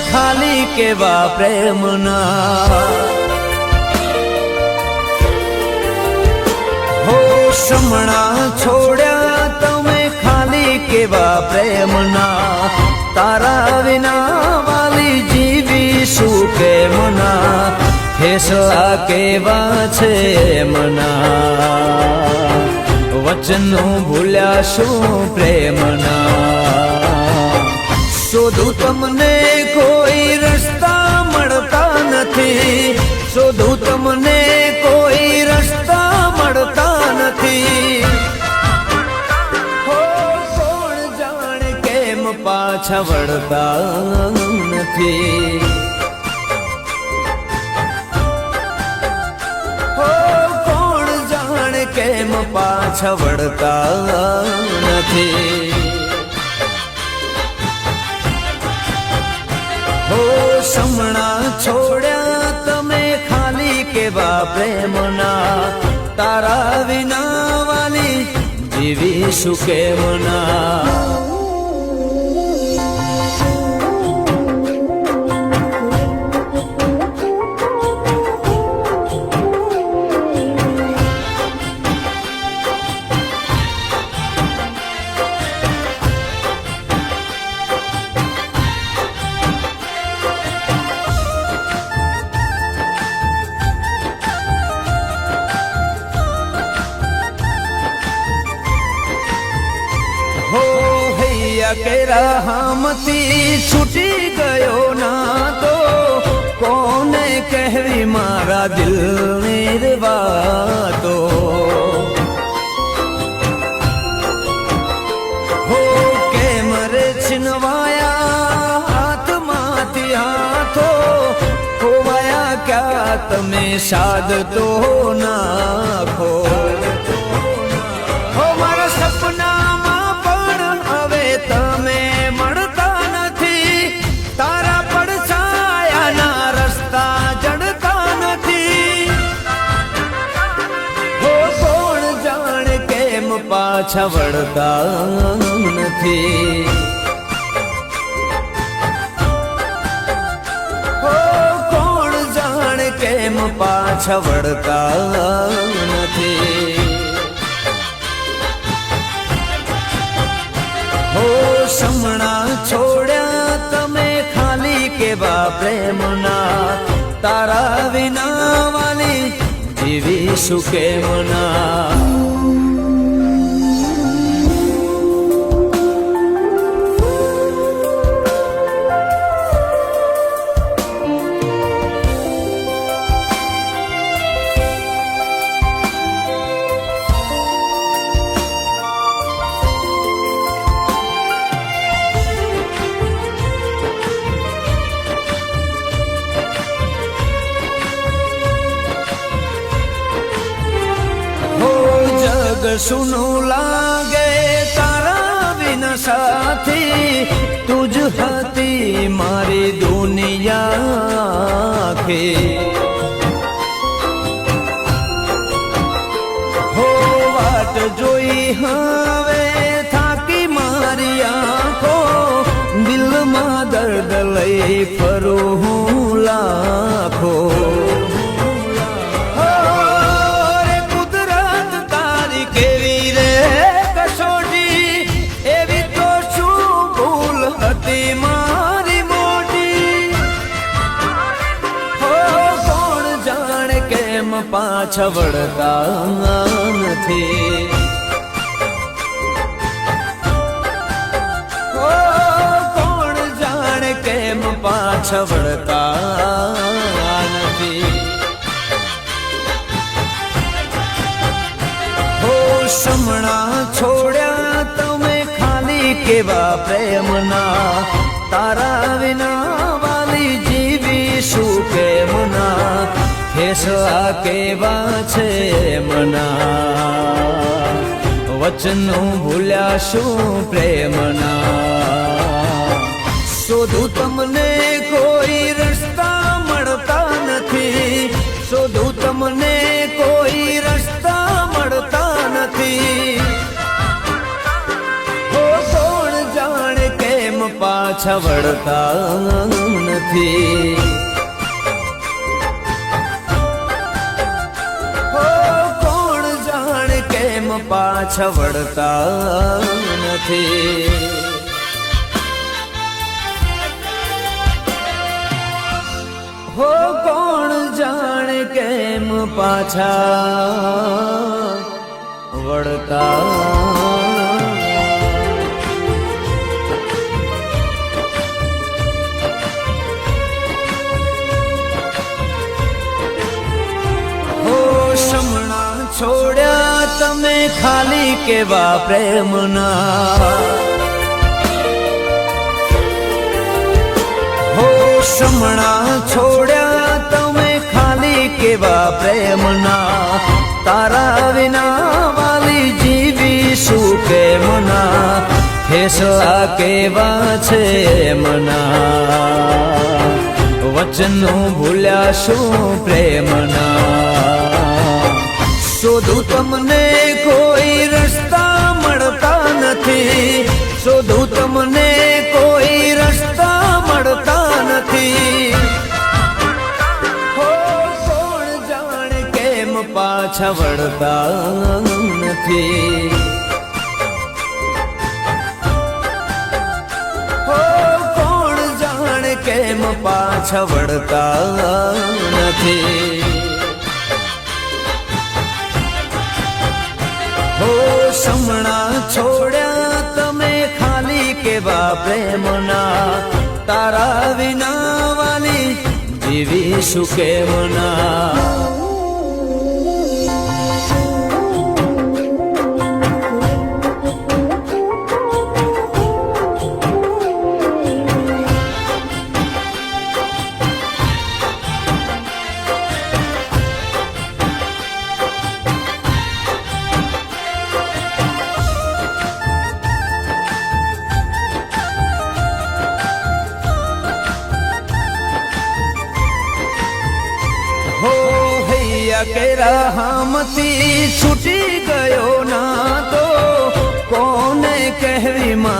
ખાલી કેવા પ્રેમના હો સમણા છોડ્યા તમે ખાલી કેવા પ્રેમના તારા વિના વાલી જીવીશું કેમના ફેસલા કેવા છે મના વચનો ભૂલ્યા શું પ્રેમના શોધું તમને કોઈ રસ્તા મળતા નથી શોધું તમને કોઈ રસ્તા મળતા નથી હો કોણ જાણે કેમ પાછા વળતા નથી હો કોણ જાણે કેમ પાછા વળતા નથી હો સમણા છોડ્યા તમે ખાલી કેવા પ્રેમના તારા વિના વાલી જીવીશું કેમના કેરા હામથી છૂટી ગયો ના તો કોને કહેવી મારા દિલની વાતો હો કેમ રે છીનવાયા હાથમાંથી હાથો ખોવાયા ક્યાં તમે સાદ તો નાખો હો મારા સપનામાં તમે મળતા નથી તારા પડછાયાના રસ્તા જડતા નથી હો કોણ જાણે કેમ પાછા વળતા નથી હો કોણ જાણે કેમ પાછા વળતા નથી હો સમણા છોડ્યા તમે ખાલી કેવા પ્રેમના તારા વિના વાલી જીવીશું કેમના સુનું લાગે તારા વિના સાથી તુજ હતી મારી દુનિયા કે હો વાટ જોઈ હવે થાકી મારી આંખો દિલમાં દર્દ લઈ ફરું હું લાખો મારી મોટી હો કોણ જાણે કેમ પાછા વળતા નથી હો કોણ જાણે કેમ પાછા વળતા નથી હો સમણા છોડ્યા તમે ખાલી કેવા પ્રેમના તારા વિના વાલી જીવીશું કેમના ફેસલા કેવા છે મના વચનો ભૂલ્યા શું પ્રેમના શોધું તમને કોઈ રસ્તા મળતા નથી શોધું તમને કોઈ રસ્તા મળતા નથી હો કોણ જાણે કેમ પાછા પાછા વળતા નથી. હો કોણ જાણે કેમ પાછા વળતા નથી. હો કોણ જાણે કેમ પાછા વળતા. હો સમણા છોડ્યા તમે ખાલી કેવા પ્રેમના. હો સમણા છોડ્યા તમે ખાલી કેવા પ્રેમના. તારા વિના વાલી જીવીશું કેમના. ફેસલા કેવા છે મના. વચનો ભૂલ્યા શું પ્રેમના. શોધું તમને કોઈ રસ્તા મળતા નથી. શોધું તમને કોઈ રસ્તા મળતા નથી. હો કોણ જાણે કેમ પાછા વળતા નથી. હો કોણ જાણે કેમ પાછા વળતા નથી. હો સમણા છોડ્યા તમે ખાલી કેવા પ્રેમના. તારા વિના વાલી જીવીશું કેમના. હો હૈયા કેરા હામથી છૂટી ગયો ના તો કોને કહેવી.